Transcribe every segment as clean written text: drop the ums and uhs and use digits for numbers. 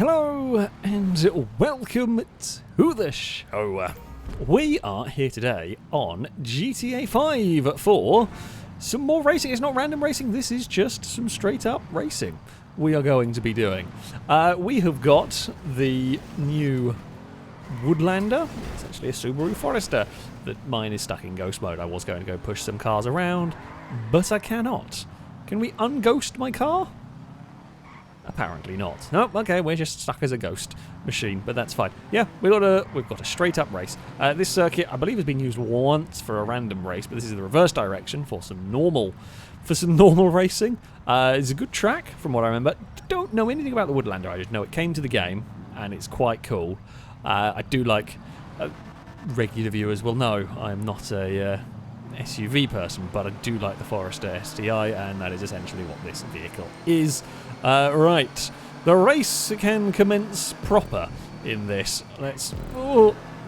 Hello and welcome to the show. We are here today on GTA 5 for some more racing. It's not random racing, this is just some straight up racing we are going to be doing. We have got the new Woodlander. It's actually a Subaru Forester. Mine is stuck in ghost mode. I was going to go push some cars around, but I cannot. Can we unghost my car? Apparently not. Nope, okay, we're just stuck as a ghost machine, but that's fine. Yeah, we've got a straight up race. This circuit, I believe, has been used once for a random race, but this is the reverse direction for some normal racing. It's a good track, from what I remember. Don't know anything about the Woodlander, I just know it came to the game, and it's quite cool. I do like... regular viewers will know I'm not a SUV person, but I do like the Forester STI, and that is essentially what this vehicle is. Right, the race can commence proper in this. Let's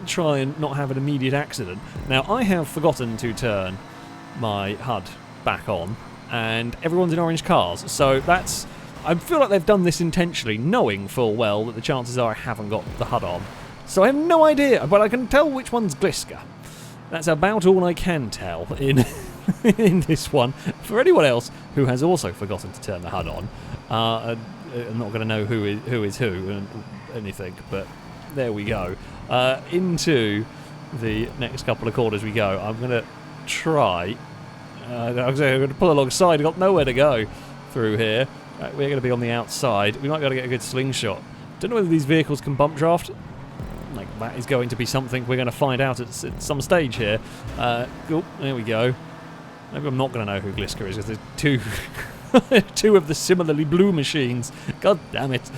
try and not have an immediate accident. Now, I have forgotten to turn my HUD back on, and everyone's in orange cars, so that's... I feel like they've done this intentionally, knowing full well that the chances are I haven't got the HUD on. So I have no idea, but I can tell which one's Gliska. That's about all I can tell in in this one. For anyone else who has also forgotten to turn the HUD on, I'm not going to know who is who and anything, but there we go. Into the next couple of corners we go. I'm going to try... I'm going to pull alongside. I've got nowhere to go through here. We're going to be on the outside. We might be able to get a good slingshot. Don't know whether these vehicles can bump draft. Like, that is going to be something we're going to find out at some stage here. Cool, there we go. Maybe I'm not going to know who Gliska is, because there's two of the similarly blue machines. God damn it.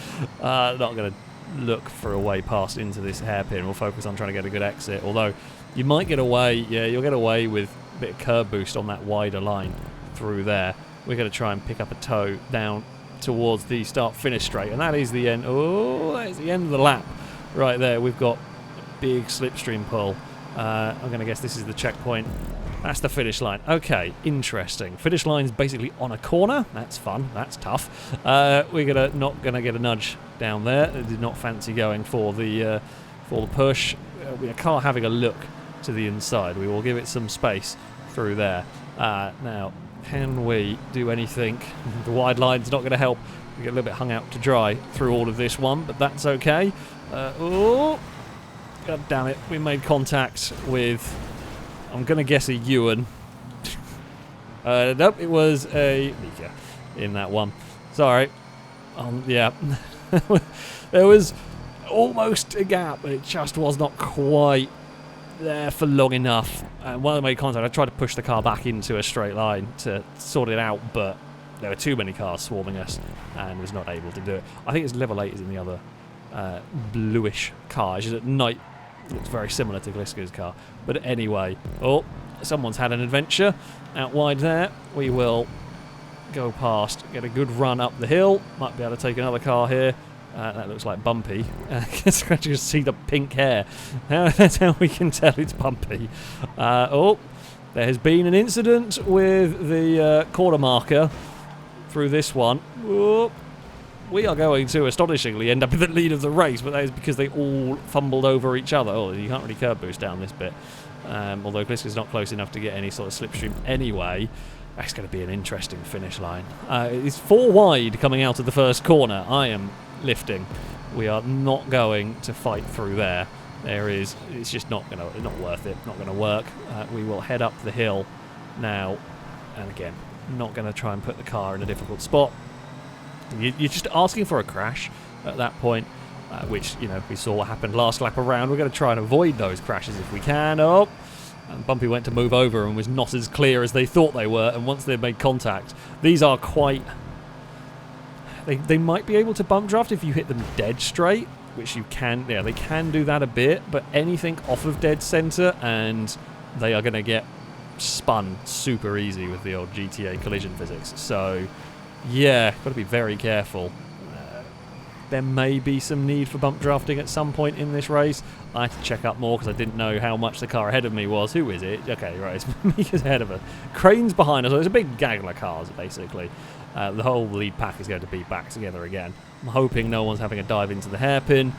Not going to look for a way past into this hairpin. We'll focus on trying to get a good exit. Although, you might get away, yeah, you'll get away with a bit of curb boost on that wider line through there. We're going to try and pick up a toe down towards the start-finish straight. And that is the end. Oh, that is the end of the lap. Right there, we've got a big slipstream pull. I'm going to guess this is the checkpoint. That's the finish line. Okay, interesting. Finish line's basically on a corner. That's fun. That's tough. We're not going to get a nudge down there. I did not fancy going for the push. We are having a look to the inside. We will give it some space through there. Now, can we do anything? The wide line's not going to help. We get a little bit hung out to dry through all of this one, but that's okay. God damn it, we made contact with, I'm going to guess, a Ewan. Nope, it was a Mika in that one. Sorry. Yeah. There was almost a gap, but it just was not quite there for long enough. And while I made contact, I tried to push the car back into a straight line to sort it out, but there were too many cars swarming us and was not able to do it. I think it's level 8 is in the other bluish car. It's just at night looks very similar to Gliska's car. But anyway, someone's had an adventure out wide there. We will go past, get a good run up the hill. Might be able to take another car here. That looks like Bumpy. I can just see the pink hair. That's how we can tell it's Bumpy. There has been an incident with the quarter marker through this one. We are going to astonishingly end up in the lead of the race, but that is because they all fumbled over each other. You can't really curb boost down this bit. Although Gliska's not close enough to get any sort of slipstream anyway. That's going to be an interesting finish line. It's 4 wide coming out of the first corner. I am lifting. We are not going to fight through there. It's just not worth it. Not going to work. We will head up the hill now. And again, not going to try and put the car in a difficult spot. You're just asking for a crash at that point, which, we saw what happened last lap around. We're going to try and avoid those crashes if we can. And Bumpy went to move over and was not as clear as they thought they were. And once they've made contact, these are quite... They might be able to bump draft if you hit them dead straight, which you can. Yeah, they can do that a bit, but anything off of dead center, and they are going to get spun super easy with the old GTA collision physics. So... yeah, got to be very careful. there may be some need for bump drafting at some point in this race. I had to check up more because I didn't know how much the car ahead of me was. Who is it? Okay, right, it's me ahead of us. Crane's behind us. So there's a big gaggle of cars, basically. The whole lead pack is going to be back together again. I'm hoping no one's having a dive into the hairpin,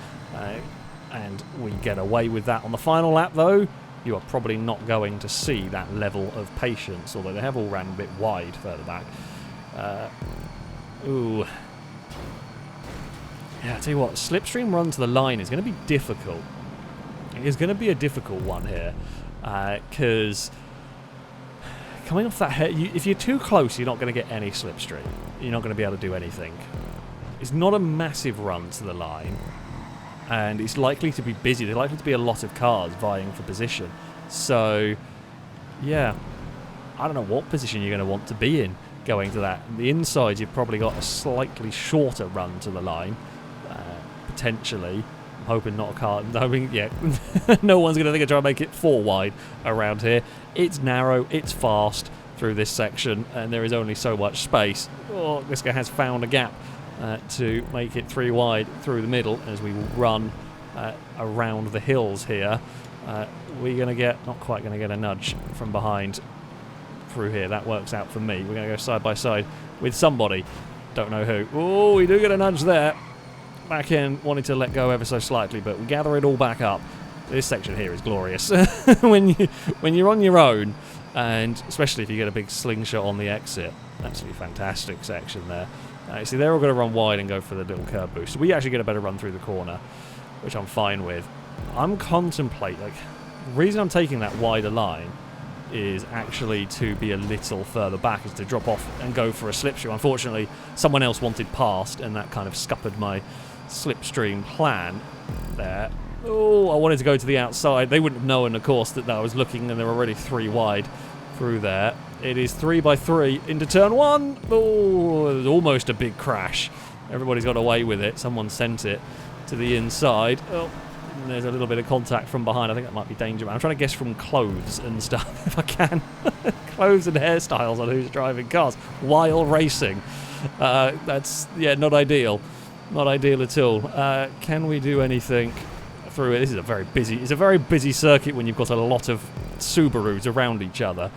and we get away with that on the final lap, though. You are probably not going to see that level of patience, although they have all ran a bit wide further back. Ooh. Yeah, I tell you what, slipstream run to the line is going to be difficult. It is going to be a difficult one here, because coming off that head, if you're too close, you're not going to get any slipstream. You're not going to be able to do anything. It's not a massive run to the line, and it's likely to be busy. There's likely to be a lot of cars vying for position. So, yeah, I don't know what position you're going to want to be in going to that. The inside, you've probably got a slightly shorter run to the line, potentially. I'm hoping not a car. I mean, yeah, no one's going to think of trying to make it 4 wide around here. It's narrow, it's fast through this section, and there is only so much space. Oh, this guy has found a gap to make it 3 wide through the middle as we run around the hills here. We're going to get, not quite going to get a nudge from behind through here. That works out for me. We're going to go side by side with somebody. Don't know who. Oh, we do get a nudge there. Back in, wanting to let go ever so slightly, but we gather it all back up. This section here is glorious. when you're on your own, and especially if you get a big slingshot on the exit. Absolutely fantastic section there. See, they're all going to run wide and go for the little curb boost. So we actually get a better run through the corner, which I'm fine with. I'm contemplating, the reason I'm taking that wider line is actually to be a little further back, is to drop off and go for a slipstream. Unfortunately, someone else wanted past, and that kind of scuppered my slipstream plan there. Oh, I wanted to go to the outside. They wouldn't have known, of course, that I was looking, and they're already 3 wide through there. It is 3 by 3 into turn 1. Oh, it was almost a big crash. Everybody's got away with it. Someone sent it to the inside. Oh, and there's a little bit of contact from behind. I think that might be danger. I'm trying to guess from clothes and stuff, if I can. Clothes and hairstyles on who's driving cars while racing. That's, yeah, not ideal. Not ideal at all. Can we do anything through it? This is it's a very busy circuit when you've got a lot of Subarus around each other.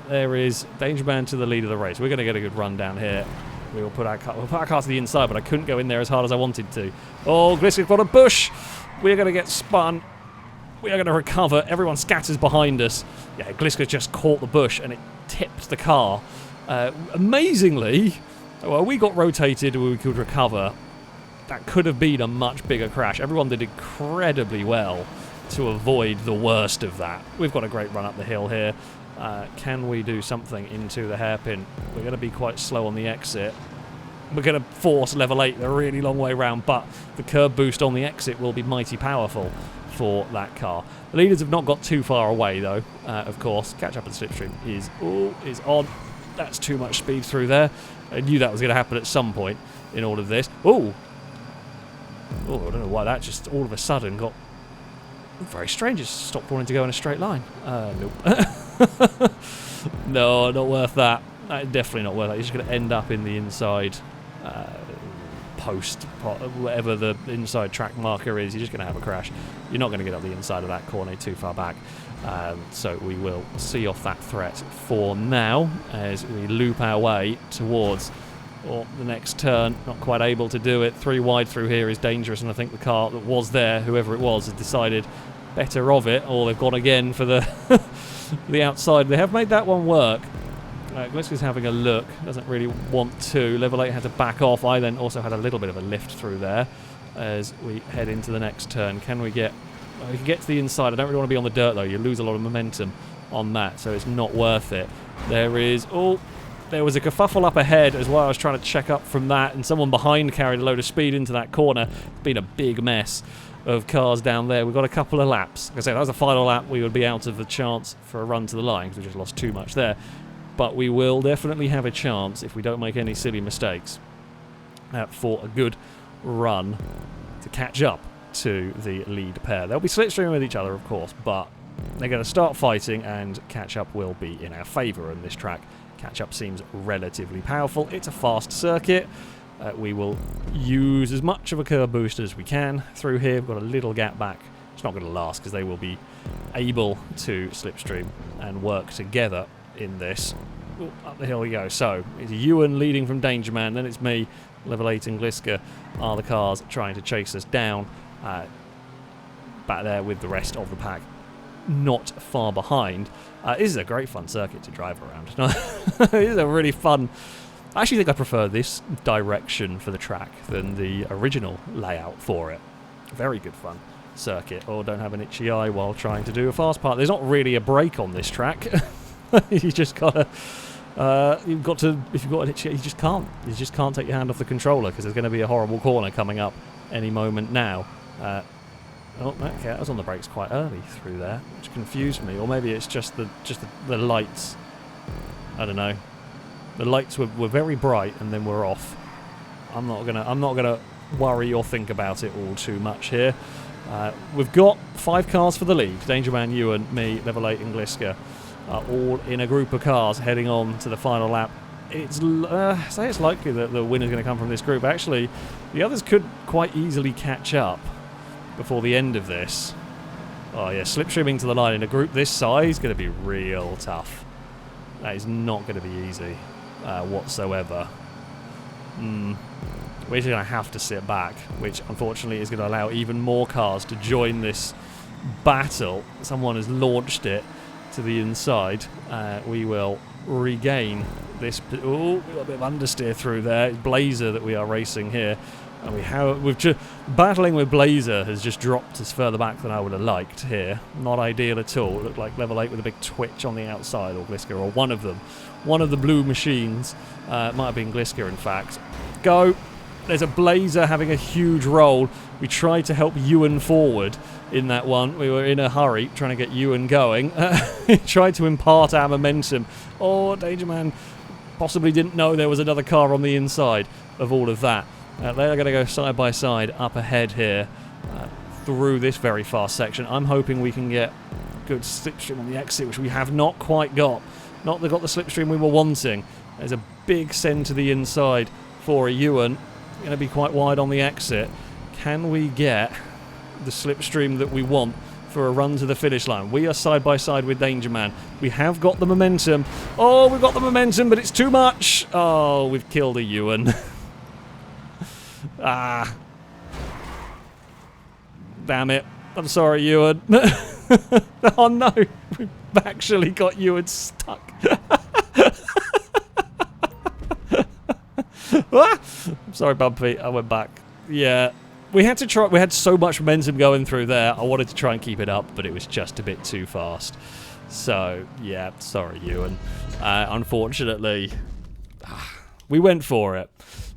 There is Danger Man to the lead of the race. We're going to get a good run down here. We'll put our car to the inside, but I couldn't go in there as hard as I wanted to. Oh, Gliska's got a bush. We're going to get spun. We are going to recover. Everyone scatters behind us. Yeah, Gliska just caught the bush and it tipped the car. Amazingly, well, we got rotated and we could recover. That could have been a much bigger crash. Everyone did incredibly well to avoid the worst of that. We've got a great run up the hill here. Can we do something into the hairpin? We're going to be quite slow on the exit. We're going to force level 8 a really long way round, but the curb boost on the exit will be mighty powerful for that car. The leaders have not got too far away, though, of course. Catch up and slipstream is on. That's too much speed through there. I knew that was going to happen at some point in all of this. Oh, I don't know why that just all of a sudden got very strange. It stopped wanting to go in a straight line. Nope. No, not worth that. Definitely not worth that. You're just going to end up in the inside post, whatever the inside track marker is. You're just going to have a crash. You're not going to get up the inside of that corner too far back. So we will see off that threat for now as we loop our way towards the next turn. Not quite able to do it. 3 wide through here is dangerous, and I think the car that was there, whoever it was, has decided better of it, or they've gone again for the the outside. They have made that one work. Gliska's having a look, doesn't really want to. Level 8 had to back off. I then also had a little bit of a lift through there as we head into the next turn. Can we get... we can get to the inside. I don't really want to be on the dirt, though. You lose a lot of momentum on that, so it's not worth it. There is... oh, there was a kerfuffle up ahead as well. I was trying to check up from that, and someone behind carried a load of speed into that corner. It's been a big mess of cars down there. We've got a couple of laps. Like I said, that was the final lap. We would be out of the chance for a run to the line because we just lost too much there. But we will definitely have a chance, if we don't make any silly mistakes, for a good run to catch up to the lead pair. They'll be slipstreaming with each other, of course, but they're going to start fighting, and catch-up will be in our favour on this track. Catch-up seems relatively powerful. It's a fast circuit. We will use as much of a curb boost as we can through here. We've got a little gap back. It's not going to last because they will be able to slipstream and work together in this. Ooh, up the hill we go. So it's Ewan leading from Danger Man, then it's me. Level 8 and Gliska are the cars trying to chase us down. Back there with the rest of the pack not far behind. This is a great fun circuit to drive around. It is a really fun... I actually think I prefer this direction for the track than the original layout for it. Very good fun circuit. Or don't have an itchy eye while trying to do a fast part. There's not really a brake on this track. You just gotta... you've got to... If you've got an itchy eye, you just can't. You just can't take your hand off the controller because there's going to be a horrible corner coming up any moment now. Oh, okay, that was on the brakes quite early through there, which confused me. Or maybe it's just the lights. I don't know. The lights were very bright and then were off. I'm not gonna worry or think about it all too much here. We've got 5 cars for the lead. Danger Man, Ewan, me, Level 8 and Gliska are all in a group of cars heading on to the final lap. It's likely that the winner's going to come from this group. Actually, the others could quite easily catch up before the end of this. Oh yeah, slipstreaming to the line in a group this size is going to be real tough. That is not going to be easy whatsoever. We're just going to have to sit back, which unfortunately is going to allow even more cars to join this battle. Someone has launched it to the inside. We will regain this. Oh, we've got a bit of understeer through there. It's Blazer that we are racing here. And we've just battling with Blazer has just dropped us further back than I would have liked here. Not ideal at all. It looked like Level 8 with a big twitch on the outside, or Gliska, or one of them. One of the blue machines. Might have been Gliska, in fact. Go. There's a Blazer having a huge roll. We tried to help Ewan forward in that one. We were in a hurry trying to get Ewan going. Tried to impart our momentum. Oh, Danger Man possibly didn't know there was another car on the inside of all of that. They're going to go side by side up ahead here through this very fast section. I'm hoping we can get good slipstream on the exit, which we have not quite got. Not got the slipstream we were wanting. There's a big send to the inside for a Ewan. Going to be quite wide on the exit. Can we get the slipstream that we want for a run to the finish line? We are side by side with Danger Man. We have got the momentum. Oh, we've got the momentum, but it's too much. Oh, we've killed a Ewan. Ah. Damn it. I'm sorry, Ewan. Oh no. We've actually got Ewan stuck. I'm sorry, Bumpy. I went back. Yeah. We had to try. We had so much momentum going through there. I wanted to try and keep it up, but it was just a bit too fast. So, yeah. Sorry, Ewan. Unfortunately, we went for it.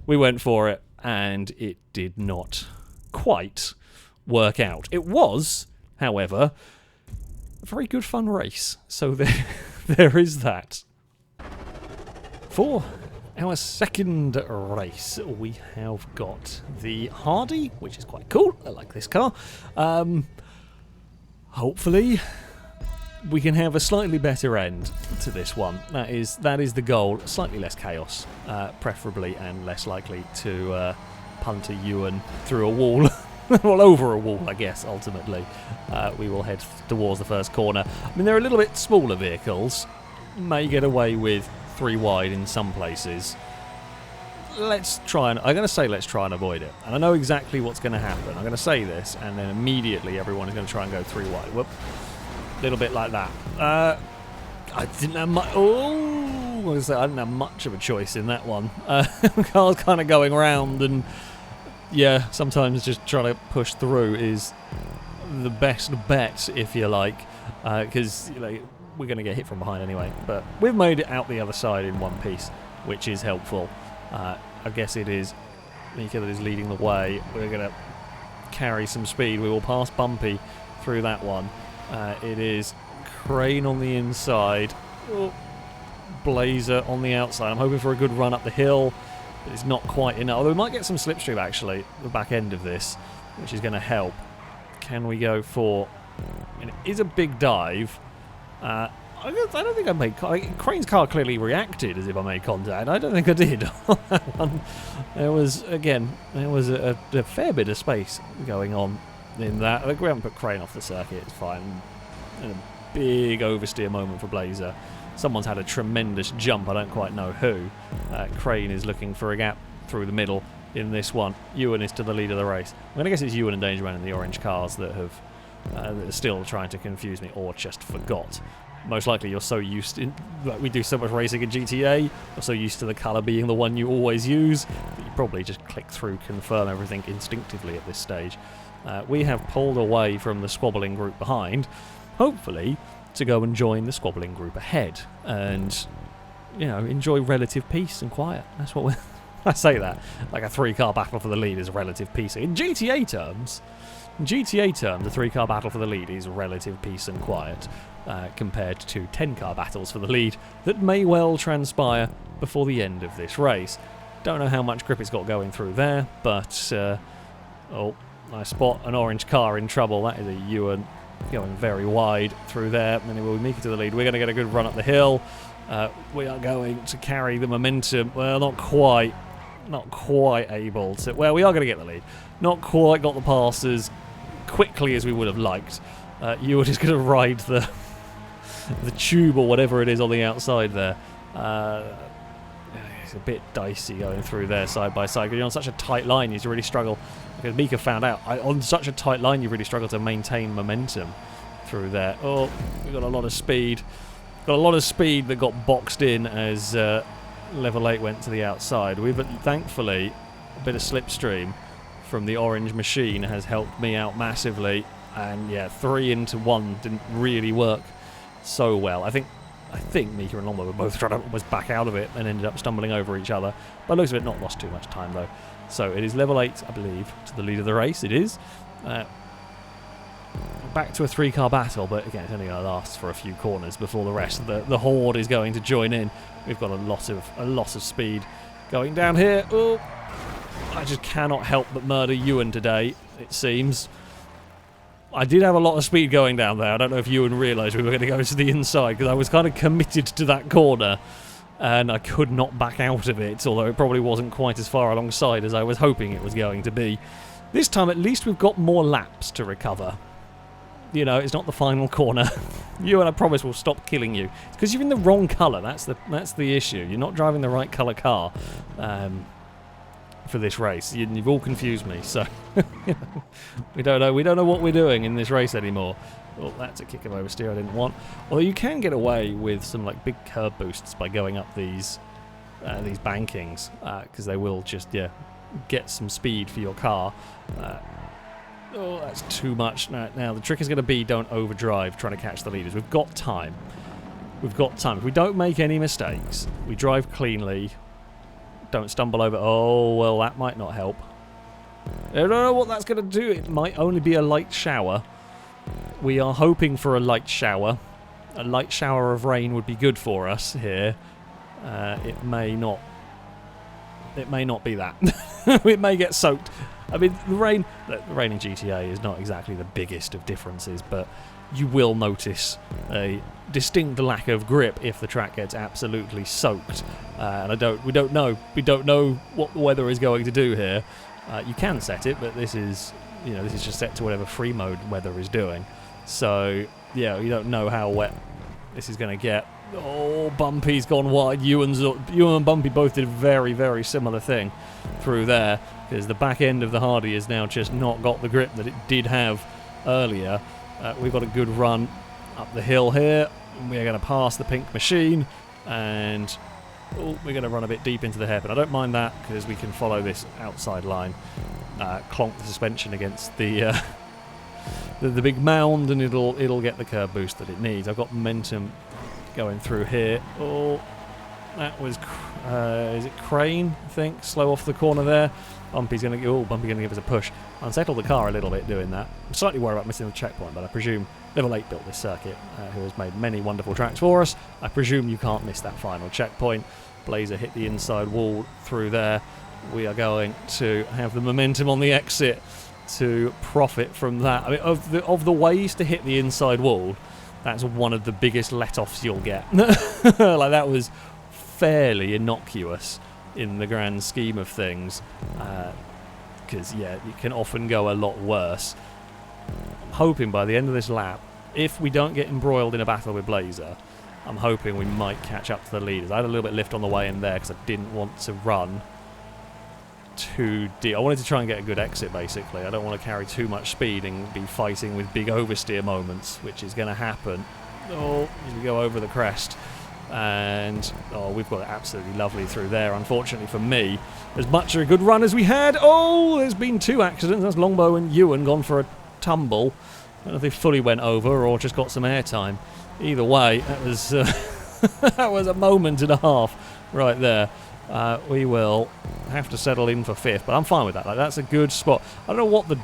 We went for it. And it did not quite work out. It was, however, a very good fun race. So there is that. For our second race, we have got the Hardy, which is quite cool. I like this car. Hopefully, we can have a slightly better end to this one. That is the goal. Slightly less chaos, preferably, and less likely to punt a Ewan through a wall. Well, over a wall, I guess, ultimately. We will head towards the first corner. I mean, they're a little bit smaller vehicles. May get away with 3 wide in some places. Let's try and avoid it. And I know exactly what's going to happen. I'm going to say this, and then immediately everyone is going to try and go 3 wide. Whoop. Little bit like that. I didn't have much. Oh, I didn't have much of a choice in that one. Car's kind of going around, and yeah, sometimes just trying to push through is the best bet, if you like, because we're going to get hit from behind anyway. But we've made it out the other side in one piece, which is helpful. I guess it is Mika that is leading the way. We're going to carry some speed. We will pass Bumpy through that one. It is Crane on the inside. Oh, Blazer on the outside. I'm hoping for a good run up the hill, but it's not quite enough. Although we might get some slipstream actually at the back end of this, which is going to help. Can we go for... And it is a big dive. I don't think I made contact. Crane's car clearly reacted as if I made contact. I don't think I did on that one. There was a fair bit of space going on in that. We haven't put Crane off the circuit, it's fine. And a big oversteer moment for Blazer. Someone's had a tremendous jump, I don't quite know who. Crane is looking for a gap through the middle in this one. Ewan is to the lead of the race. I'm going to guess it's Ewan and Dangerman in the orange cars that are still trying to confuse me, or just forgot. Most likely you're so used to, like, we do so much racing in GTA, you're so used to the colour being the one you always use, that you probably just click through, confirm everything instinctively at this stage. We have pulled away from the squabbling group behind, hopefully to go and join the squabbling group ahead, and, you know, enjoy relative peace and quiet. That's what we're... I say that, like a 3-car battle for the lead is relative peace. In GTA terms, the 3-car battle for the lead is relative peace and quiet, compared to 10-car battles for the lead that may well transpire before the end of this race. Don't know how much grip it's got going through there, but oh, I spot an orange car in trouble. That is a Ewan going very wide through there, and it will make it to the lead. We're going to get a good run up the hill. We are going to carry the momentum. Well, not quite able to. Well, we are going to get the lead. Not quite got the pass as quickly as we would have liked. Ewan is going to ride the tube or whatever it is on the outside there. It's a bit dicey going through there side by side. Because you're on such a tight line, you really struggle. Because Mika found out, on such a tight line, you really struggle to maintain momentum through there. Oh, we've got a lot of speed. Got a lot of speed that got boxed in as level 8 went to the outside. Thankfully, a bit of slipstream from the orange machine has helped me out massively. And yeah, 3 into 1 didn't really work so well. I think Mika and Longbow were both trying to almost back out of it and ended up stumbling over each other. By the looks of it, not lost too much time though. So it is level 8, I believe, to the lead of the race. It is. Back to a 3-car battle, but again, it's only going to last for a few corners before the rest. The horde is going to join in. We've got a lot of speed going down here. Oh, I just cannot help but murder Ewan today, it seems. I did have a lot of speed going down there. I don't know if Ewan realised we were going to go to the inside, because I was kind of committed to that corner and I could not back out of it, although it probably wasn't quite as far alongside as I was hoping it was going to be. This time at least we've got more laps to recover. You know, it's not the final corner. Ewan, I promise, will stop killing you. It's because you're in the wrong colour. That's the issue. You're not driving the right colour car for this race. You've all confused me. So we don't know what we're doing in this race anymore. Oh, that's a kick of oversteer I didn't want. Although you can get away with some like big curb boosts by going up these bankings, because they will just get some speed for your car. Oh, that's too much. Now, the trick is going to be don't overdrive trying to catch the leaders. We've got time. We've got time. If we don't make any mistakes, we drive cleanly, don't stumble over... Oh, well, that might not help. I don't know what that's going to do. It might only be a light shower. We are hoping for a light shower. A light shower of rain would be good for us here. It may not be that. It may get soaked. I mean, the rain in GTA is not exactly the biggest of differences, but you will notice a distinct lack of grip if the track gets absolutely soaked. And we don't know what the weather is going to do here. You can set it, but this is just set to whatever free mode weather is doing. So yeah, you don't know how wet this is going to get. Oh, Bumpy's gone wide. Ewan and Bumpy both did a very, very similar thing through there, because the back end of the Hardy has now just not got the grip that it did have earlier. We've got a good run up the hill here. We're going to pass the pink machine, and we're going to run a bit deep into the hairpin. I don't mind that, because we can follow this outside line, clonk the suspension against the big mound, and it'll get the curb boost that it needs. I've got momentum going through here. Oh, that was is it Crane? I think slow off the corner there. Bumpy's going to give us a push. Unsettle the car a little bit doing that. I'm slightly worried about missing the checkpoint, but I presume Level 8 built this circuit, who has made many wonderful tracks for us. I presume you can't miss that final checkpoint. Blazer hit the inside wall through there. We are going to have the momentum on the exit to profit from that. I mean, of the ways to hit the inside wall, that's one of the biggest let-offs you'll get. Like, that was fairly innocuous in the grand scheme of things. Because, yeah, it can often go a lot worse. I'm hoping by the end of this lap, if we don't get embroiled in a battle with Blazer, I'm hoping we might catch up to the leaders. I had a little bit of lift on the way in there because I didn't want to run too deep. I wanted to try and get a good exit, basically. I don't want to carry too much speed and be fighting with big oversteer moments, which is going to happen. Oh, we go over the crest. And, oh, we've got it absolutely lovely through there. Unfortunately for me, as much a good run as we had. Oh, there's been 2 accidents. That's Longbow and Ewan gone for a tumble. I don't know if they fully went over or just got some airtime. Either way, that was that was a moment and a half right there. We will have to settle in for 5th, but I'm fine with that. Like, that's a good spot. I don't know what the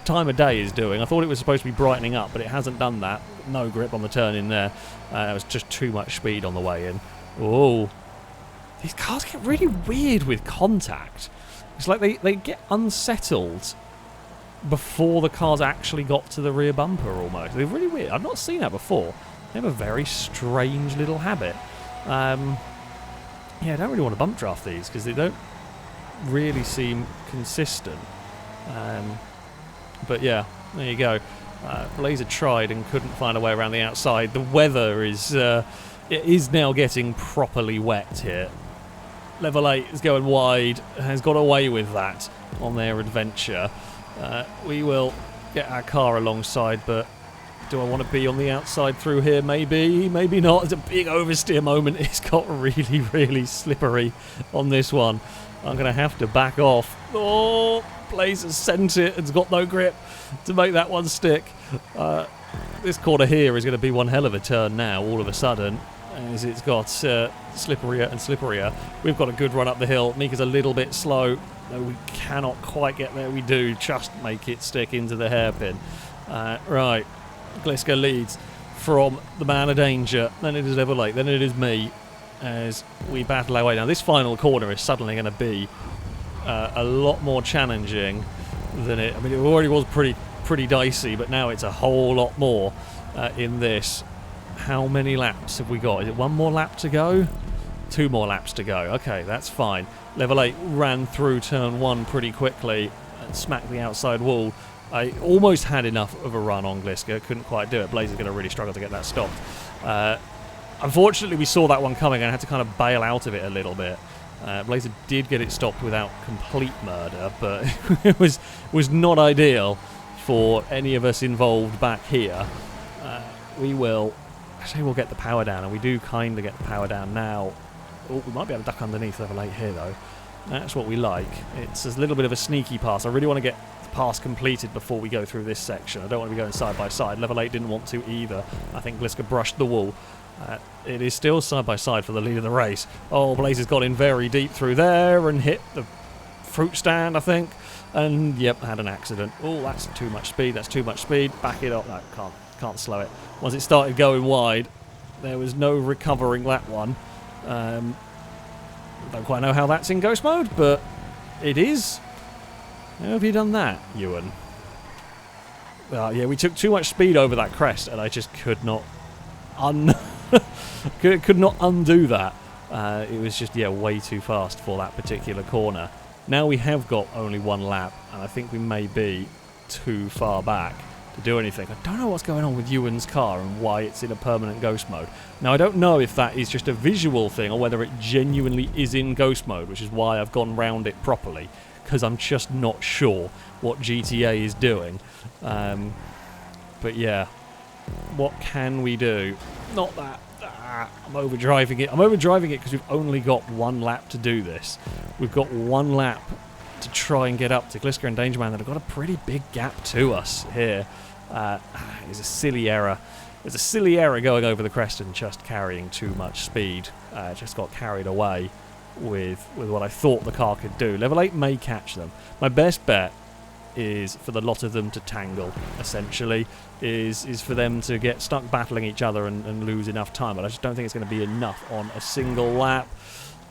time of day is doing. I thought it was supposed to be brightening up, but it hasn't done that. No grip on the turn in there. That was just too much speed on the way in. Oh, these cars get really weird with contact. It's like they get unsettled before the cars actually got to the rear bumper almost. They're really weird. I've not seen that before. They have a very strange little habit. Yeah, I don't really want to bump draft these because they don't really seem consistent. But yeah, there you go. Blazer tried and couldn't find a way around the outside. The weather is it is now getting properly wet here. Level 8 is going wide, has got away with that on their adventure. We will get our car alongside, but do I want to be on the outside through here? Maybe, maybe not. It's a big oversteer moment. It's got really, really slippery on this one. I'm going to have to back off. Oh, Blazer's sent it. It's got no grip to make that one stick. This corner here is going to be one hell of a turn now, all of a sudden, as it's got slipperier and slipperier. We've got a good run up the hill. Mika's a little bit slow. No, we cannot quite get there. We do just make it stick into the hairpin. Right. Gliska leads from the man of danger. Then it is Level 8. Then it is me as we battle our way. Now, this final corner is suddenly going to be a lot more challenging than it. I mean, it already was pretty dicey, but now it's a whole lot more in this. How many laps have we got? Is it 1 more lap to go? 2 more laps to go. Okay, that's fine. Level 8 ran through turn 1 pretty quickly and smacked the outside wall. I almost had enough of a run on Gliska, couldn't quite do it. Blazer's going to really struggle to get that stopped. Unfortunately, we saw that one coming and had to kind of bail out of it a little bit. Blazer did get it stopped without complete murder, but it was not ideal for any of us involved back here. We will... I say we'll get the power down, and we do kind of get the power down now. Oh, we might be able to duck underneath Level 8 here, though. That's what we like. It's a little bit of a sneaky pass. I really want to get the pass completed before we go through this section. I don't want to be going side by side. Level 8 didn't want to either. I think Gliska brushed the wall. It is still side by side for the lead of the race. Oh, Blazer's got in very deep through there and hit the fruit stand, I think. And, yep, had an accident. Oh, that's too much speed. That's too much speed. Back it up. No, can't slow it. Once it started going wide, there was no recovering that one. Don't quite know how that's in ghost mode, but it is. How have you done that, Ewan? Yeah, we took too much speed over that crest, and I just could not could not undo that. It was just, yeah, way too fast for that particular corner. Now we have got only 1 lap, and I think we may be too far back to do anything. I don't know what's going on with Ewan's car and why it's in a permanent ghost mode. Now, I don't know if that is just a visual thing or whether it genuinely is in ghost mode, which is why I've gone round it properly, because I'm just not sure what GTA is doing. But yeah, what can we do? Not that. I'm overdriving it. I'm overdriving it because we've only got 1 lap to do this. We've got 1 lap to try and get up to Gliska and Dangerman that have got a pretty big gap to us here. It's a silly error. There's a silly error going over the crest and just carrying too much speed. Just got carried away with what I thought the car could do. Level 8 may catch them. My best bet is for the lot of them to tangle, essentially, is for them to get stuck battling each other and lose enough time. But I just don't think it's going to be enough on a single lap.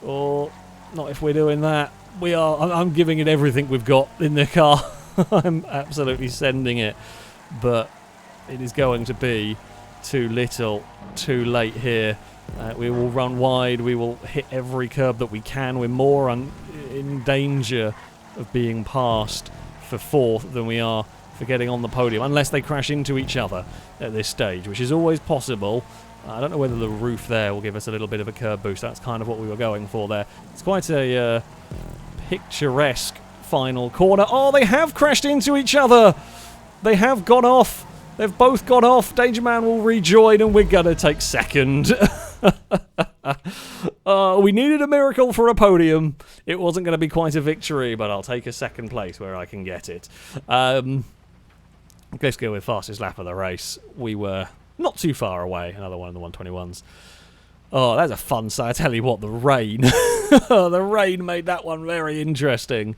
Or not if we're doing that. I'm giving it everything we've got in the car. I'm absolutely sending it. But it is going to be too little, too late here. We will run wide. We will hit every curb that we can. We're more in danger of being passed for 4th than we are for getting on the podium, unless they crash into each other at this stage, which is always possible. I don't know whether the roof there will give us a little bit of a curb boost. That's kind of what we were going for there. It's quite a picturesque final corner. Oh, they have crashed into each other. They have gone off. They've both gone off. Danger Man will rejoin, and we're going to take 2nd. We needed a miracle for a podium. It wasn't going to be quite a victory, but I'll take a 2nd place where I can get it. Let's go with fastest lap of the race. We were not too far away. Another one of the 121s. Oh, that's a fun sight. I tell you what, the rain. The rain made that one very interesting.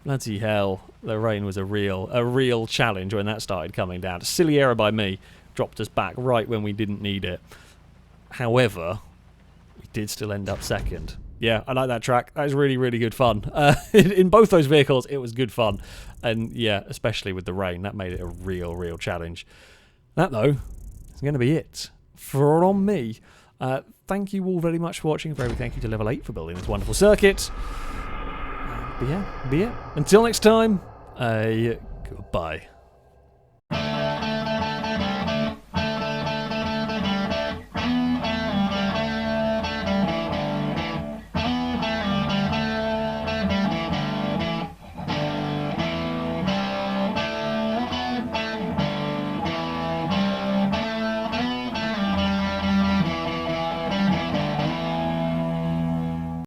Bloody hell. The rain was a real challenge when that started coming down. A silly error by me. Dropped us back right when we didn't need it. However, we did still end up 2nd. Yeah, I like that track. That was really, really good fun. In both those vehicles, it was good fun. And yeah, especially with the rain, that made it a real challenge. That, though, is going to be it from me. Thank you all very much for watching. A very big thank you to Level 8 for building this wonderful circuit. But yeah, be it. Until next time, goodbye.